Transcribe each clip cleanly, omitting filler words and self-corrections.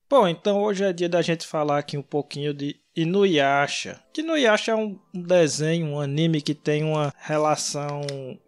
Bom, então hoje é dia da gente falar aqui um pouquinho de Inuyasha. Que Inuyasha é um desenho, um anime que tem uma relação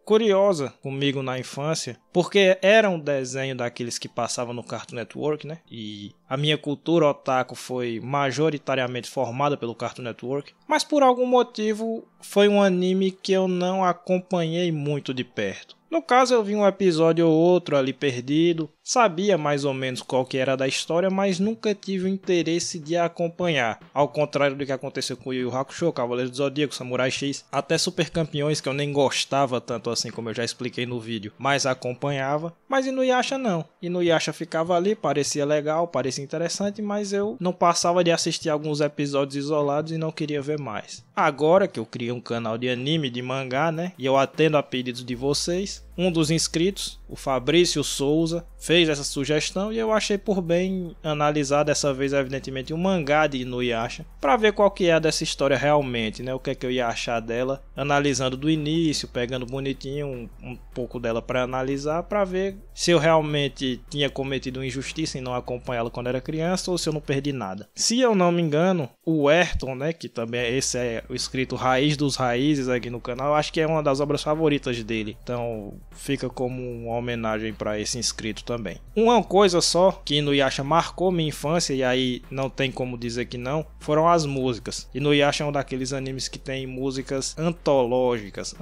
curiosa comigo na infância, porque era um desenho daqueles que passavam no Cartoon Network, né? E a minha cultura otaku foi majoritariamente formada pelo Cartoon Network, mas por algum motivo foi um anime que eu não acompanhei muito de perto. No caso, eu vi um episódio ou outro ali perdido, sabia mais ou menos qual que era da história, mas nunca tive o interesse de acompanhar. Ao contrário do que aconteceu com Yu Yu Hakusho, Cavaleiro do Zodíaco, Samurai X, até Super Campeões, que eu nem gostava tanto assim como eu já expliquei no vídeo, mas acompanhava. Mas Inuyasha não. Inuyasha ficava ali, parecia legal, parecia interessante, mas eu não passava de assistir alguns episódios isolados e não queria ver mais. Agora que eu criei um canal de anime, de mangá, né, e eu atendo a pedidos de vocês, um dos inscritos, o Fabrício Souza, fez essa sugestão e eu achei por bem analisar dessa vez, evidentemente, um mangá de Inuyasha, para ver qual que é dessa história realmente, né? O que é que eu ia achar dela, analisando do início, pegando bonitinho um pouco dela para analisar, para ver se eu realmente tinha cometido uma injustiça em não acompanhá-la quando era criança ou se eu não perdi nada. Se eu não me engano, o Ayrton, né, que também esse é o escrito Raiz dos Raízes aqui no canal, acho que é uma das obras favoritas dele. Então fica como uma homenagem para esse inscrito também. Uma coisa só que Inuyasha marcou minha infância, e aí não tem como dizer que não, foram as músicas. Inuyasha é um daqueles animes que tem músicas antológicas.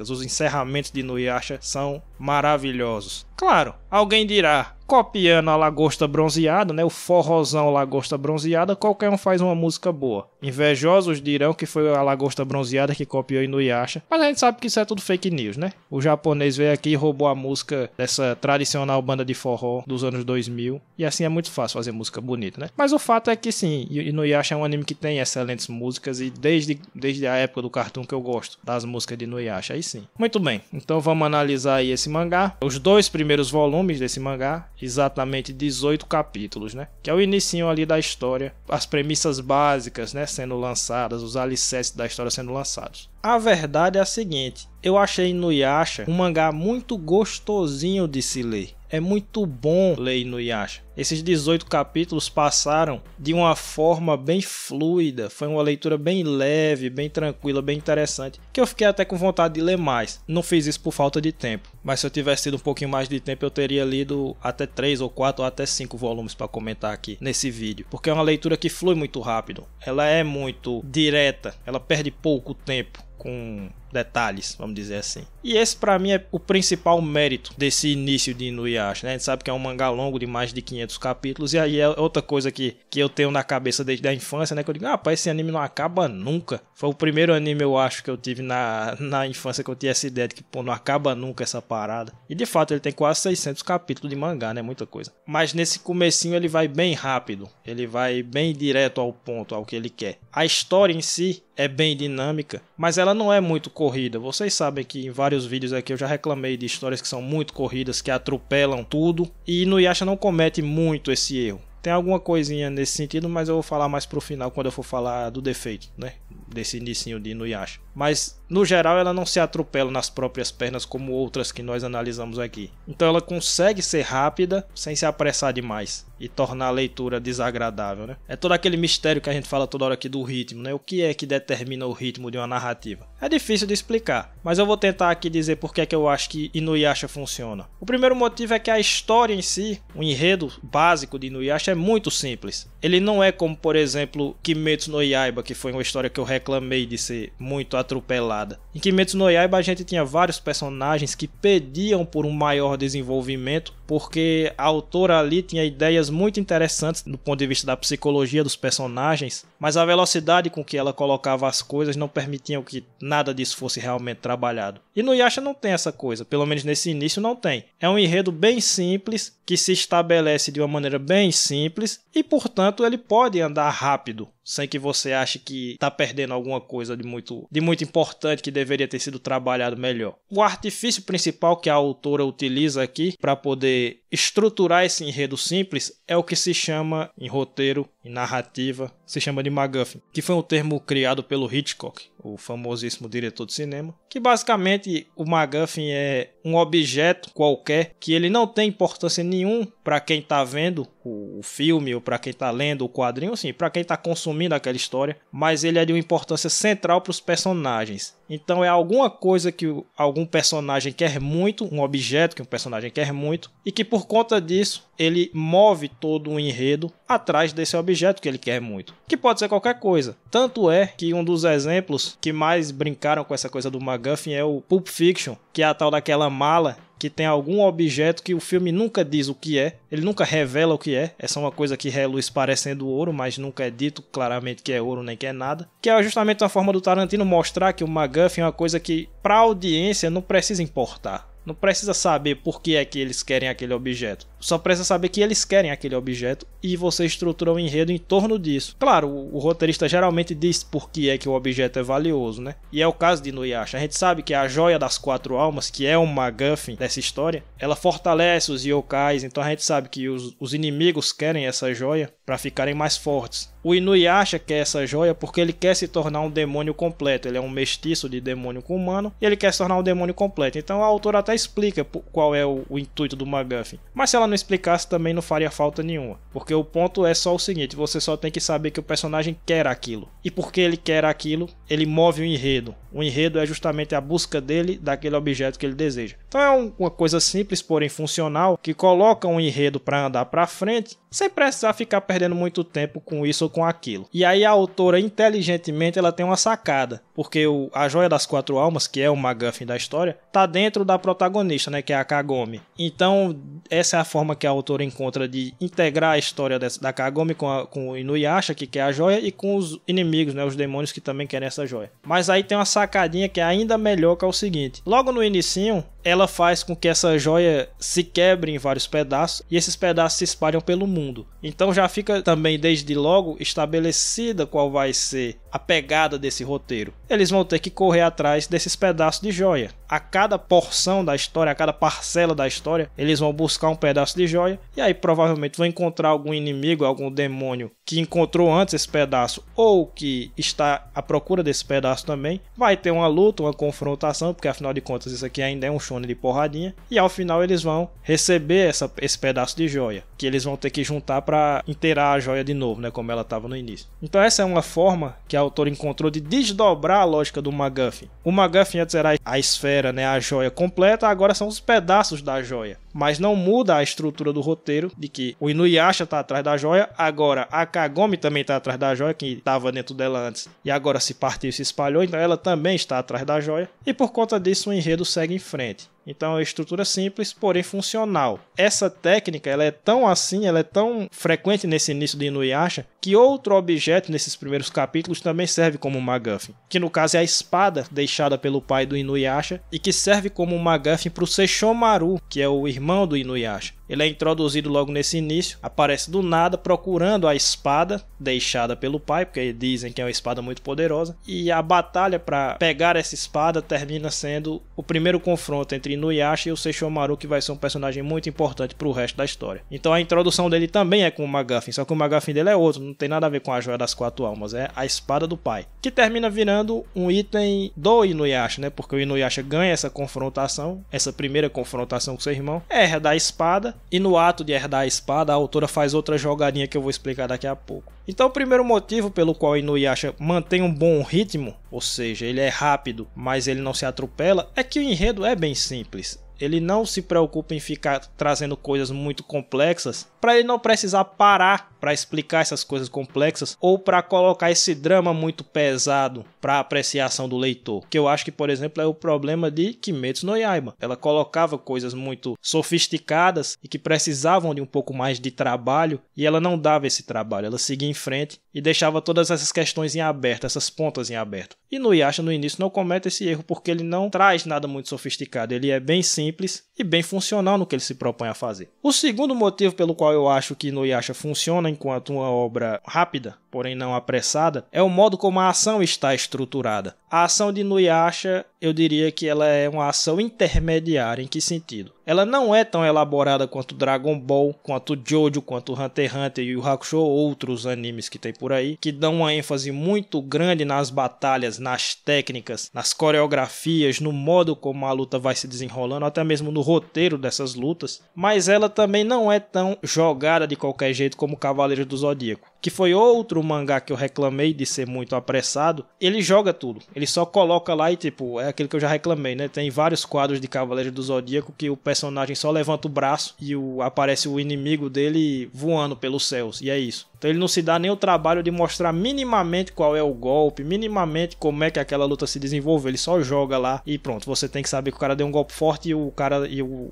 Os encerramentos de Inuyasha são maravilhosos. Claro, alguém dirá, copiando a Lagosta Bronzeada, né, o forrozão Lagosta Bronzeada, qualquer um faz uma música boa. Invejosos dirão que foi a Lagosta Bronzeada que copiou Inuyasha, mas a gente sabe que isso é tudo fake news, né? O japonês veio aqui e roubou a música dessa tradicional banda de forró dos anos 2000, e assim é muito fácil fazer música bonita, né? Mas o fato é que sim, Inuyasha é um anime que tem excelentes músicas, e desde a época do Cartoon que eu gosto das músicas de Inuyasha, aí sim. Muito bem, então vamos analisar aí esse mangá, os dois primeiros volumes desse mangá, exatamente 18 capítulos, né? Que é o inicinho ali da história, as premissas básicas, né, sendo lançadas, os alicerces da história sendo lançados. A verdade é a seguinte, eu achei Inuyasha um mangá muito gostosinho de se ler. É muito bom ler Inuyasha. Esses 18 capítulos passaram de uma forma bem fluida. Foi uma leitura bem leve, bem tranquila, bem interessante. Que eu fiquei até com vontade de ler mais. Não fiz isso por falta de tempo. Mas se eu tivesse tido um pouquinho mais de tempo, eu teria lido até 3 ou 4 ou até 5 volumes para comentar aqui nesse vídeo. Porque é uma leitura que flui muito rápido. Ela é muito direta. Ela perde pouco tempo com detalhes, vamos dizer assim. E esse pra mim é o principal mérito desse início de Inuyasha, né? A gente sabe que é um mangá longo de mais de 500 capítulos, e aí é outra coisa que eu tenho na cabeça desde a infância, né? Que eu digo, rapaz, esse anime não acaba nunca. Foi o primeiro anime, eu acho, que eu tive na infância, que eu tinha essa ideia de que, pô, não acaba nunca essa parada. E de fato ele tem quase 600 capítulos de mangá, né? Muita coisa. Mas nesse comecinho ele vai bem rápido, ele vai bem direto ao ponto, ao que ele quer. A história em si é bem dinâmica, mas ela não é muito corrida. Vocês sabem que em vários vídeos aqui eu já reclamei de histórias que são muito corridas, que atropelam tudo, e Inuyasha não comete muito esse erro. Tem alguma coisinha nesse sentido, mas eu vou falar mais pro final, quando eu for falar do defeito, né, desse inicinho de Inuyasha. Mas, no geral, ela não se atropela nas próprias pernas como outras que nós analisamos aqui. Então ela consegue ser rápida, sem se apressar demais e tornar a leitura desagradável, né? É todo aquele mistério que a gente fala toda hora aqui do ritmo, né? O que é que determina o ritmo de uma narrativa? É difícil de explicar, mas eu vou tentar aqui dizer por que é que eu acho que Inuyasha funciona. O primeiro motivo é que a história em si, o enredo básico de Inuyasha é muito simples. Ele não é como, por exemplo, Kimetsu no Yaiba, que foi uma história que eu reclamei de ser muito atropelada. Em Kimetsu no Yaiba a gente tinha vários personagens que pediam por um maior desenvolvimento, porque a autora ali tinha ideias muito interessantes do ponto de vista da psicologia dos personagens, mas a velocidade com que ela colocava as coisas não permitiam que nada disso fosse realmente trabalhado. E no Inuyasha não tem essa coisa, pelo menos nesse início não tem. É um enredo bem simples, que se estabelece de uma maneira bem simples e, portanto, ele pode andar rápido, sem que você ache que está perdendo alguma coisa de muito importante que deveria ter sido trabalhado melhor. O artifício principal que a autora utiliza aqui para poder estruturar esse enredo simples é o que se chama, em roteiro, em narrativa, se chama de MacGuffin, que foi um termo criado pelo Hitchcock, o famosíssimo diretor de cinema, que basicamente o MacGuffin é um objeto qualquer que ele não tem importância nenhuma para quem está vendo o filme ou para quem está lendo o quadrinho, assim, para quem está consumindo aquela história, mas ele é de uma importância central para os personagens. Então é alguma coisa que algum personagem quer muito, um objeto que um personagem quer muito, e que por conta disso ele move todo um enredo atrás desse objeto que ele quer muito, que pode ser qualquer coisa. Tanto é que um dos exemplos que mais brincaram com essa coisa do MacGuffin é o Pulp Fiction, que é a tal daquela mala que tem algum objeto que o filme nunca diz o que é, ele nunca revela o que é, essa é uma coisa que reluz parecendo ouro, mas nunca é dito claramente que é ouro nem que é nada, que é justamente uma forma do Tarantino mostrar que o MacGuffin é uma coisa que para a audiência não precisa importar. Não precisa saber por que é que eles querem aquele objeto. Só precisa saber que eles querem aquele objeto e você estrutura um enredo em torno disso. Claro, o roteirista geralmente diz por que é que o objeto é valioso, né? E é o caso de Inuyasha. A gente sabe que a joia das 4 almas, que é um MacGuffin dessa história, ela fortalece os yokais. Então a gente sabe que os inimigos querem essa joia para ficarem mais fortes. O Inuyasha quer essa joia porque ele quer se tornar um demônio completo. Ele é um mestiço de demônio com humano e ele quer se tornar um demônio completo. Então a autora até explica qual é o intuito do MacGuffin. Mas se ela não explicasse também não faria falta nenhuma. Porque o ponto é só o seguinte, você só tem que saber que o personagem quer aquilo. E porque ele quer aquilo, ele move o enredo. O enredo é justamente a busca dele daquele objeto que ele deseja. Então é uma coisa simples, porém funcional, que coloca um enredo para andar para frente, sem precisar ficar perdendo muito tempo com isso ou com aquilo. E aí a autora, inteligentemente, ela tem uma sacada, porque a Joia das 4 Almas, que é o MacGuffin da história, tá dentro da protagonista, né, que é a Kagome. Então essa é a forma que a autora encontra de integrar a história da Kagome com o Inuyasha, que quer a joia, e com os inimigos, né, os demônios que também querem essa joia. Mas aí tem uma sacadinha que é ainda melhor, que é o seguinte: logo no inicinho, ela faz com que essa joia se quebre em vários pedaços e esses pedaços se espalham pelo mundo. Então já fica também desde logo estabelecida qual vai ser a pegada desse roteiro. Eles vão ter que correr atrás desses pedaços de joia. A cada porção da história, a cada parcela da história, eles vão buscar um pedaço de joia e aí provavelmente vão encontrar algum inimigo, algum demônio que encontrou antes esse pedaço ou que está à procura desse pedaço também. Vai ter uma luta, uma confrontação, porque afinal de contas isso aqui ainda é um shonen de porradinha, e ao final eles vão receber esse pedaço de joia, que eles vão ter que juntar para inteirar a joia de novo, né, como ela estava no início. Então essa é uma forma que a autora encontrou de desdobrar a lógica do MacGuffin. O MacGuffin antes era a esfera, né, a joia completa, agora são os pedaços da joia. Mas não muda a estrutura do roteiro de que o Inuyasha está atrás da joia, agora a Kagome também está atrás da joia, que estava dentro dela antes, e agora se partiu e se espalhou, então ela também está atrás da joia, e por conta disso o enredo segue em frente. Então é uma estrutura simples, porém funcional. Essa técnica ela é tão assim, ela é tão frequente nesse início de Inuyasha, que outro objeto nesses primeiros capítulos também serve como um MacGuffin, que no caso é a espada deixada pelo pai do Inuyasha e que serve como um MacGuffin para o Sesshomaru, que é o irmão do Inuyasha. Ele é introduzido logo nesse início, aparece do nada procurando a espada deixada pelo pai, porque dizem que é uma espada muito poderosa, e a batalha para pegar essa espada termina sendo o primeiro confronto entre Inuyasha e o Sesshomaru, que vai ser um personagem muito importante para o resto da história. Então a introdução dele também é com o MacGuffin, só que o MacGuffin dele é outro, não tem nada a ver com a Joia das 4 Almas, é a espada do pai, que termina virando um item do Inuyasha, né? Porque o Inuyasha ganha essa confrontação, essa primeira confrontação com seu irmão, herda a espada, e no ato de herdar a espada, a autora faz outra jogadinha que eu vou explicar daqui a pouco. Então o primeiro motivo pelo qual Inuyasha mantém um bom ritmo, ou seja, ele é rápido, mas ele não se atropela, é que o enredo é bem simples. Ele não se preocupa em ficar trazendo coisas muito complexas para ele não precisar parar para explicar essas coisas complexas ou para colocar esse drama muito pesado para a apreciação do leitor. Que eu acho que, por exemplo, é o problema de Kimetsu no Yaiba. Ela colocava coisas muito sofisticadas e que precisavam de um pouco mais de trabalho e ela não dava esse trabalho. Ela seguia em frente e deixava todas essas questões em aberto, essas pontas em aberto. E Inuyasha no início não comete esse erro porque ele não traz nada muito sofisticado. Ele é bem simples e bem funcional no que ele se propõe a fazer. O segundo motivo pelo qual eu acho que Inuyasha funciona enquanto uma obra rápida porém não apressada, é o modo como a ação está estruturada. A ação de Inuyasha, eu diria que ela é uma ação intermediária. Em que sentido? Ela não é tão elaborada quanto Dragon Ball, quanto Jojo, quanto Hunter x Hunter e Yu Yu Hakusho, outros animes que tem por aí, que dão uma ênfase muito grande nas batalhas, nas técnicas, nas coreografias, no modo como a luta vai se desenrolando, até mesmo no roteiro dessas lutas. Mas ela também não é tão jogada de qualquer jeito como Cavaleiros do Zodíaco, que foi outro mangá que eu reclamei de ser muito apressado. Ele joga tudo, ele só coloca lá e tipo, é aquilo que eu já reclamei, né? Tem vários quadros de Cavaleiros do Zodíaco que o personagem só levanta o braço e aparece o inimigo dele voando pelos céus, e é isso. Então ele não se dá nem o trabalho de mostrar minimamente qual é o golpe, minimamente como é que aquela luta se desenvolve. Ele só joga lá e pronto, você tem que saber que o cara deu um golpe forte e o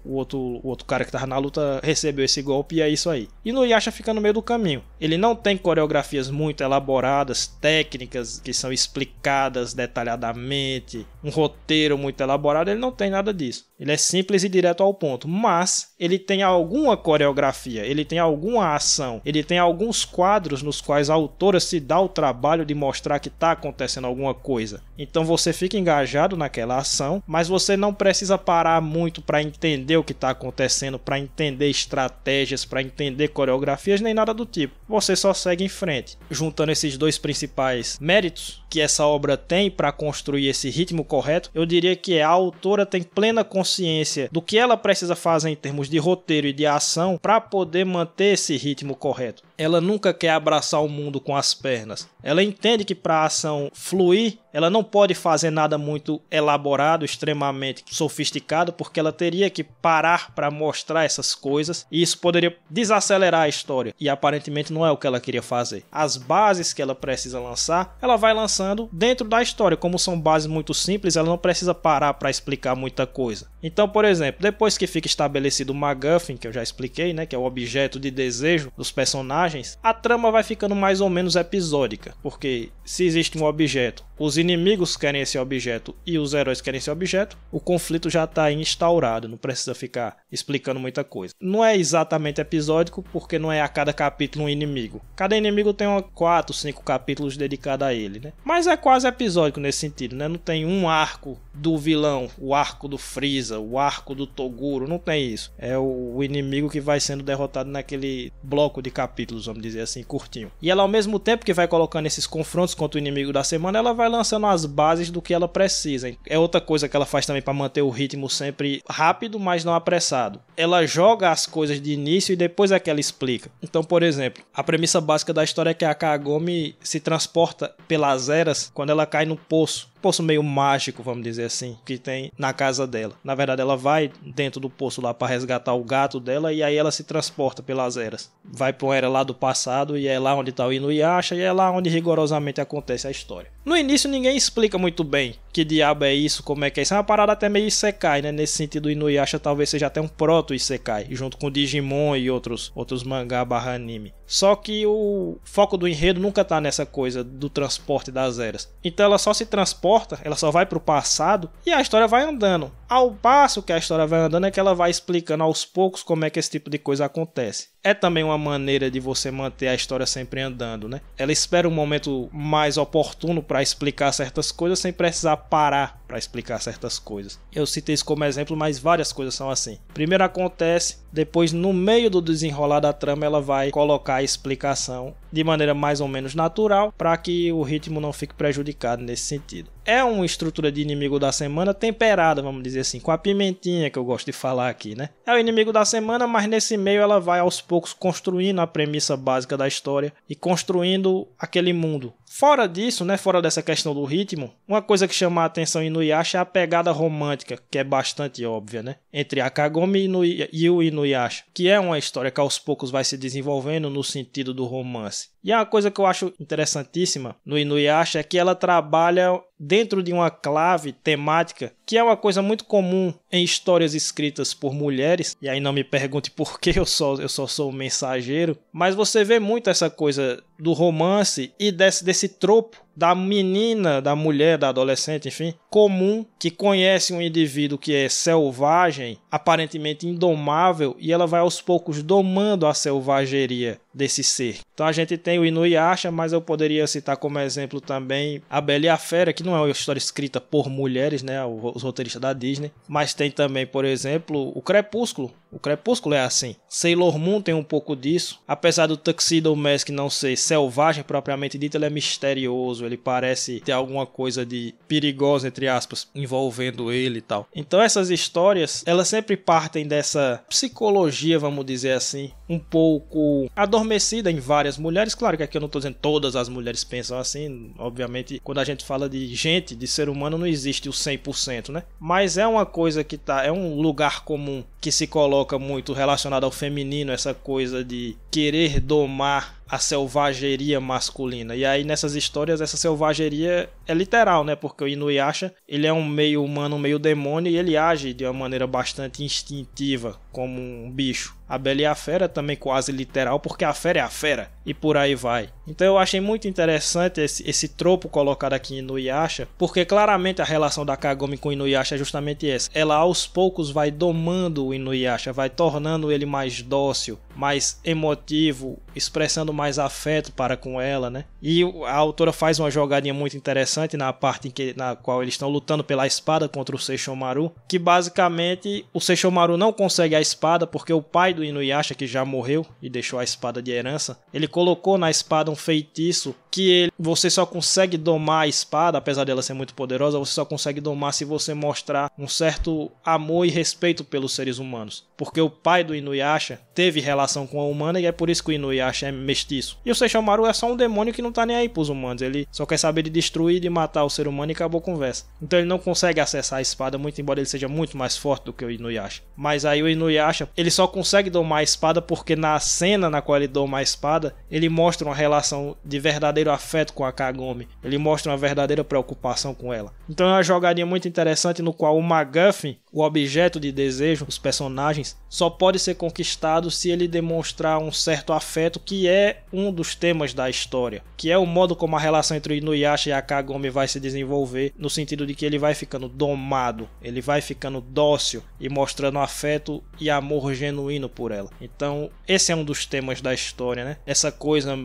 outro cara que tava na luta recebeu esse golpe, e é isso aí. E no Inuyasha fica no meio do caminho. Ele não tem coreografias muito elaboradas, técnicas que são explicadas detalhadamente, um roteiro muito elaborado, ele não tem nada disso. Ele é simples e direto ao ponto, mas ele tem alguma coreografia, ele tem alguma ação, ele tem alguns quadros nos quais a autora se dá o trabalho de mostrar que está acontecendo alguma coisa. Então você fica engajado naquela ação, mas você não precisa parar muito para entender o que está acontecendo, para entender estratégias, para entender coreografias, nem nada do tipo. Você só segue em frente. Juntando esses dois principais méritos que essa obra tem para construir esse ritmo correto, eu diria que a autora tem plena consciência do que ela precisa fazer em termos de roteiro e de ação para poder manter esse ritmo correto. Ela nunca quer abraçar o mundo com as pernas. Ela entende que para a ação fluir, ela não pode fazer nada muito elaborado, extremamente sofisticado, porque ela teria que parar para mostrar essas coisas e isso poderia desacelerar a história. E aparentemente não é o que ela queria fazer. As bases que ela precisa lançar, ela vai lançando dentro da história. Como são bases muito simples, ela não precisa parar para explicar muita coisa. Então, por exemplo, depois que fica estabelecido o MacGuffin, que eu já expliquei, né, que é o objeto de desejo dos personagens, a trama vai ficando mais ou menos episódica, porque se existe um objeto, os inimigos querem esse objeto e os heróis querem esse objeto, o conflito já está instaurado, não precisa ficar explicando muita coisa. Não é exatamente episódico, porque não é a cada capítulo um inimigo. Cada inimigo tem 4, 5 capítulos dedicados a ele, né? Mas é quase episódico nesse sentido, né? Não tem um arco do vilão, o arco do Freeza, o arco do Toguro, não tem isso. É o inimigo que vai sendo derrotado naquele bloco de capítulos, vamos dizer assim, curtinho. E ela, ao mesmo tempo que vai colocando esses confrontos contra o inimigo da semana, ela vai lançando as bases do que ela precisa. É outra coisa que ela faz também para manter o ritmo sempre rápido, mas não apressado. Ela joga as coisas de início e depois é que ela explica. Então, por exemplo, a premissa básica da história é que a Kagome se transporta pelas eras quando ela cai no poço meio mágico, vamos dizer assim, que tem na casa dela. Na verdade, ela vai dentro do poço lá para resgatar o gato dela e aí ela se transporta pelas eras. Vai para uma era lá do passado e é lá onde está o Inuyasha e é lá onde rigorosamente acontece a história. No início ninguém explica muito bem que diabo é isso, como é que é isso. É uma parada até meio isekai, né? Nesse sentido, o Inuyasha talvez seja até um proto-isekai, junto com Digimon e outros mangá / anime. Só que o foco do enredo nunca tá nessa coisa do transporte das eras. Então ela só se transporta, ela só vai pro passado e a história vai andando. Ao passo que a história vai andando é que ela vai explicando aos poucos como é que esse tipo de coisa acontece. É também uma maneira de você manter a história sempre andando, né? Ela espera um momento mais oportuno para explicar certas coisas sem precisar parar para explicar certas coisas. Eu citei isso como exemplo, mas várias coisas são assim. Primeiro acontece, depois no meio do desenrolar da trama ela vai colocar a explicação de maneira mais ou menos natural para que o ritmo não fique prejudicado nesse sentido. É uma estrutura de inimigo da semana temperada, vamos dizer assim, com a pimentinha que eu gosto de falar aqui, né? É o inimigo da semana, mas nesse meio ela vai aos poucos construindo a premissa básica da história e construindo aquele mundo. Fora disso, né, fora dessa questão do ritmo, uma coisa que chama a atenção em Inuyasha é a pegada romântica, que é bastante óbvia, né? Entre a Kagome e o Inuyasha, que é uma história que aos poucos vai se desenvolvendo no sentido do romance. E uma coisa que eu acho interessantíssima no Inuyasha é que ela trabalha dentro de uma clave temática, que é uma coisa muito comum em histórias escritas por mulheres, e aí não me pergunte por que eu só sou o mensageiro, mas você vê muito essa coisa do romance e desse tropo da menina, da mulher, da adolescente, enfim, comum, que conhece um indivíduo que é selvagem, aparentemente indomável, e ela vai aos poucos domando a selvageria desse ser. Então a gente tem o Inuyasha, mas eu poderia citar como exemplo também A Bela e a Fera, que não é uma história escrita por mulheres, né, os roteiristas da Disney, mas tem também, por exemplo, o Crepúsculo. O Crepúsculo é assim. Sailor Moon tem um pouco disso. Apesar do Tuxedo Mask não ser selvagem propriamente dito, ele é misterioso. Ele parece ter alguma coisa de perigosa, entre aspas, envolvendo ele e tal. Então essas histórias, elas sempre partem dessa psicologia, vamos dizer assim, um pouco adormecida em várias mulheres. Claro que aqui eu não estou dizendo que todas as mulheres pensam assim. Obviamente, quando a gente fala de gente, de ser humano, não existe o 100%, né? Mas é uma coisa que é um lugar comum que se coloca muito relacionado ao feminino, essa coisa de querer domar a selvageria masculina. E aí nessas histórias essa selvageria é literal, né? Porque o Inuyasha, ele é um meio humano, meio demônio, e ele age de uma maneira bastante instintiva, como um bicho. A Bela e a Fera também quase literal, porque a fera é a fera, e por aí vai. Então eu achei muito interessante esse tropo colocado aqui em Inuyasha, porque claramente a relação da Kagome com o Inuyasha é justamente essa. Ela aos poucos vai domando o Inuyasha, vai tornando ele mais dócil, mais emotivo, expressando mais afeto para com ela, né? E a autora faz uma jogadinha muito interessante na parte na qual eles estão lutando pela espada contra o Sesshomaru, que basicamente o Sesshomaru não consegue a espada porque o pai do Inuyasha, que já morreu e deixou a espada de herança, ele colocou na espada um feitiço que você só consegue domar a espada, apesar dela ser muito poderosa, você só consegue domar se você mostrar um certo amor e respeito pelos seres humanos. Porque o pai do Inuyasha teve relação com a humana e é por isso que o Inuyasha é mestiço. E o Sesshomaru é só um demônio que não tá nem aí pros humanos, ele só quer saber de destruir, de matar o ser humano e acabou a conversa. Então ele não consegue acessar a espada, muito embora ele seja muito mais forte do que o Inuyasha. Mas aí o Inuyasha, ele só consegue domar a espada porque na cena na qual ele doma a espada, ele mostra uma relação de verdadeiro afeto com a Kagome. Ele mostra uma verdadeira preocupação com ela. Então é uma jogadinha muito interessante no qual o MacGuffin, o objeto de desejo, os personagens, só pode ser conquistado se ele demonstrar um certo afeto, que é um dos temas da história, que é o modo como a relação entre o Inuyasha e a Kagome vai se desenvolver, no sentido de que ele vai ficando domado, ele vai ficando dócil e mostrando afeto e amor genuíno por ela. Então esse é um dos temas da história, né? Essa coisa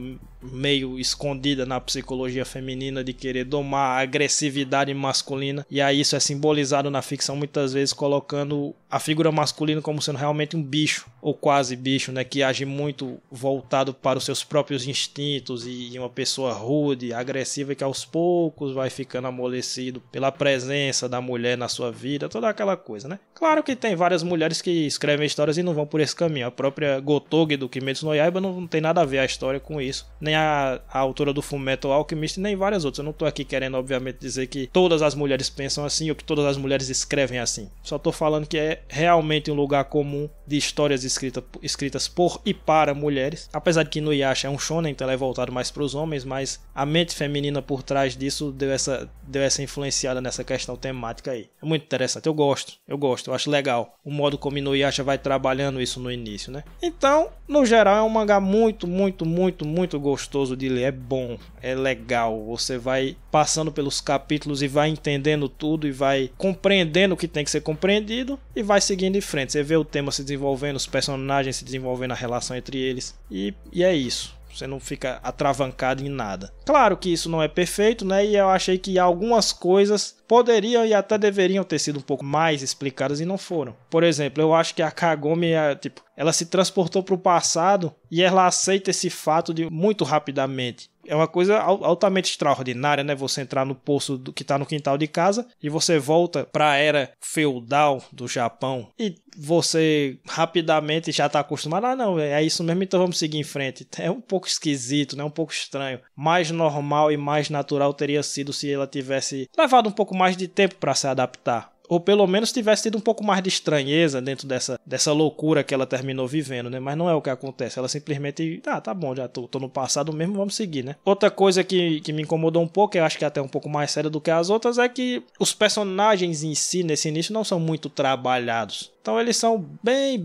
meio escondida na psicologia feminina de querer domar a agressividade masculina, e aí isso é simbolizado na ficção muitas vezes colocando a figura masculina como sendo realmente um bicho, ou quase bicho, né, que age muito voltado para os seus próprios instintos, e uma pessoa rude, agressiva, que aos poucos vai ficando amolecido pela presença da mulher na sua vida, toda aquela coisa, né? Claro que tem várias mulheres que escrevem histórias e não vão por esse caminho. A própria Gotoge do Kimetsu no Yaiba não tem nada a ver a história com isso, nem a autora do Fullmetal Alchemist, nem várias outras. Eu não tô aqui querendo, obviamente, dizer que todas as mulheres pensam assim ou que todas as mulheres escrevem assim. Só tô falando que é realmente um lugar comum de histórias escritas por e para mulheres. Apesar de que Inuyasha é um shonen, então ela é voltado mais para os homens, mas a mente feminina por trás disso deu essa influenciada nessa questão temática aí. É muito interessante, eu gosto, eu acho legal o modo como Inuyasha vai trabalhando isso no início, né? Então, no geral, é um mangá muito, muito, muito, muito gostoso de ler, é bom, é legal, você vai passando pelos capítulos e vai entendendo tudo e vai compreendendo o que tem que ser compreendido e vai seguindo em frente. Você vê o tema se desenvolvendo, os personagens se desenvolvendo, a relação entre eles, e é isso. Você não fica atravancado em nada. Claro que isso não é perfeito, né? E eu achei que algumas coisas poderiam e até deveriam ter sido um pouco mais explicadas e não foram. Por exemplo, eu acho que a Kagome, ela se transportou para o passado e ela aceita esse fato muito rapidamente. É uma coisa altamente extraordinária, né? Você entrar no poço que está no quintal de casa e você volta para a era feudal do Japão e você rapidamente já está acostumado. Ah, não, é isso mesmo, então vamos seguir em frente. É um pouco esquisito, né? Um pouco estranho. Mais normal e mais natural teria sido se ela tivesse levado um pouco mais de tempo para se adaptar. ou pelo menos tivesse tido um pouco mais de estranheza dentro dessa loucura que ela terminou vivendo, né? Mas não é o que acontece, ela simplesmente, tá bom, já tô no passado mesmo, vamos seguir, né? Outra coisa que me incomodou um pouco, eu acho que é até um pouco mais séria do que as outras, é que os personagens em si, nesse início, não são muito trabalhados. Então eles são bem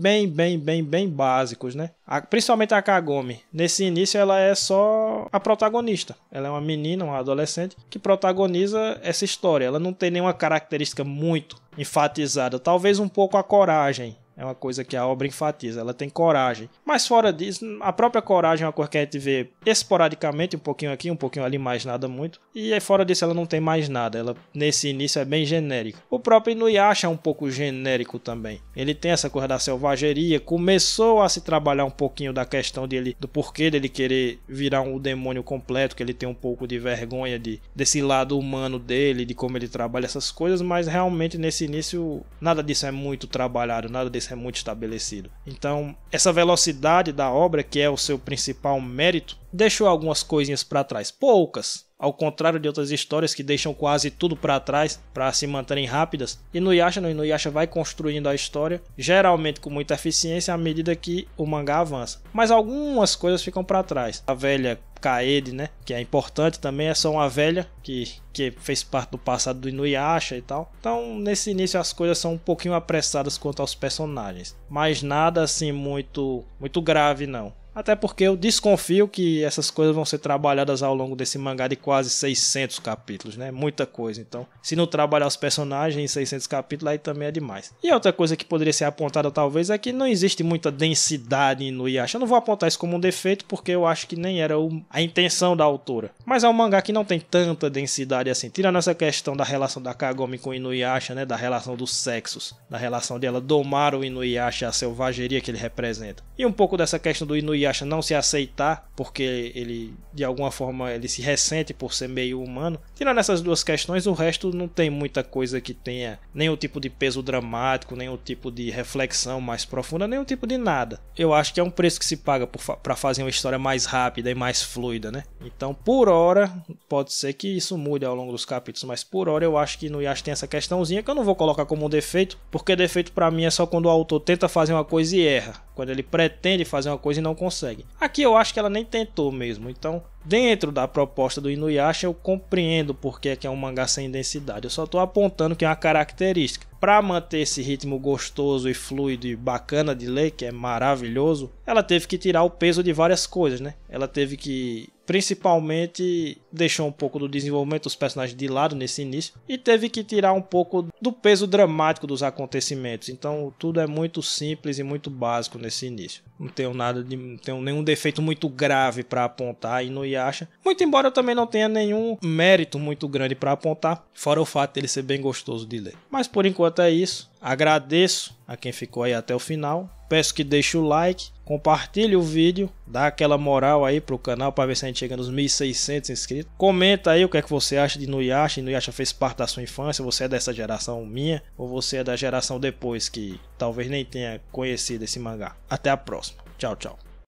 básicos, né? Principalmente a Kagome. Nesse início ela é só a protagonista. Ela é uma menina, uma adolescente, que protagoniza essa história. Ela não tem nenhuma característica muito enfatizada. Talvez um pouco a coragem. É uma coisa que a obra enfatiza, ela tem coragem. Mas fora disso, a própria coragem é uma coisa que a gente vê esporadicamente, um pouquinho aqui, um pouquinho ali, mais nada muito. E aí fora disso ela não tem mais nada, ela nesse início é bem genérica. O próprio Inuyasha é um pouco genérico também. Ele tem essa coisa da selvageria, começou a se trabalhar um pouquinho da questão dele, do porquê dele querer virar um demônio completo, que ele tem um pouco de vergonha desse lado humano dele, de como ele trabalha essas coisas, mas realmente nesse início nada disso é muito trabalhado, nada disso é muito estabelecido. Então, essa velocidade da obra, que é o seu principal mérito, deixou algumas coisinhas para trás, poucas, ao contrário de outras histórias que deixam quase tudo para trás para se manterem rápidas. Inuyasha vai construindo a história, geralmente com muita eficiência à medida que o mangá avança. Mas algumas coisas ficam para trás. A velha Kaede, né, que é importante também, é só uma velha que fez parte do passado do Inuyasha e tal. Então, nesse início as coisas são um pouquinho apressadas quanto aos personagens, mas nada assim muito grave não. Até porque eu desconfio que essas coisas vão ser trabalhadas ao longo desse mangá de quase 600 capítulos, né? Muita coisa. Então, se não trabalhar os personagens em 600 capítulos, aí também é demais. E outra coisa que poderia ser apontada talvez é que não existe muita densidade em Inuyasha. Eu não vou apontar isso como um defeito porque eu acho que nem era a intenção da autora. Mas é um mangá que não tem tanta densidade assim. Tirando essa questão da relação da Kagome com o Inuyasha, né? Da relação dos sexos. Da relação dela domar o Inuyasha, a selvageria que ele representa. E um pouco dessa questão do Inuyasha não se aceitar, porque ele de alguma forma ele se ressente por ser meio humano. Tirando essas duas questões, o resto não tem muita coisa que tenha nenhum tipo de peso dramático, nenhum tipo de reflexão mais profunda, nenhum tipo de nada. Eu acho que é um preço que se paga para fazer uma história mais rápida e mais fluida, né? Então, por hora, pode ser que isso mude ao longo dos capítulos, mas por hora eu acho que no Inuyasha tem essa questãozinha que eu não vou colocar como um defeito, porque defeito para mim é só quando o autor tenta fazer uma coisa e erra, quando ele pretende fazer uma coisa e não consegue. Aqui eu acho que ela nem tentou mesmo, então dentro da proposta do Inuyasha eu compreendo porque é que é um mangá sem densidade. Eu só estou apontando que é uma característica. Para manter esse ritmo gostoso e fluido e bacana de ler, que é maravilhoso, ela teve que tirar o peso de várias coisas, né? Ela teve que, principalmente, deixou um pouco do desenvolvimento dos personagens de lado nesse início e teve que tirar um pouco do peso dramático dos acontecimentos. Então tudo é muito simples e muito básico nesse início. Não tenho nenhum defeito muito grave para apontar e Inuyasha. Muito embora eu também não tenha nenhum mérito muito grande para apontar, fora o fato dele ser bem gostoso de ler. Mas por enquanto é isso. Agradeço a quem ficou aí até o final. Peço que deixe o like, compartilhe o vídeo, dá aquela moral aí pro canal para ver se a gente chega nos 1.600 inscritos. Comenta aí o que é que você acha de Inuyasha. Inuyasha fez parte da sua infância, você é dessa geração minha ou você é da geração depois que talvez nem tenha conhecido esse mangá. Até a próxima. Tchau, tchau.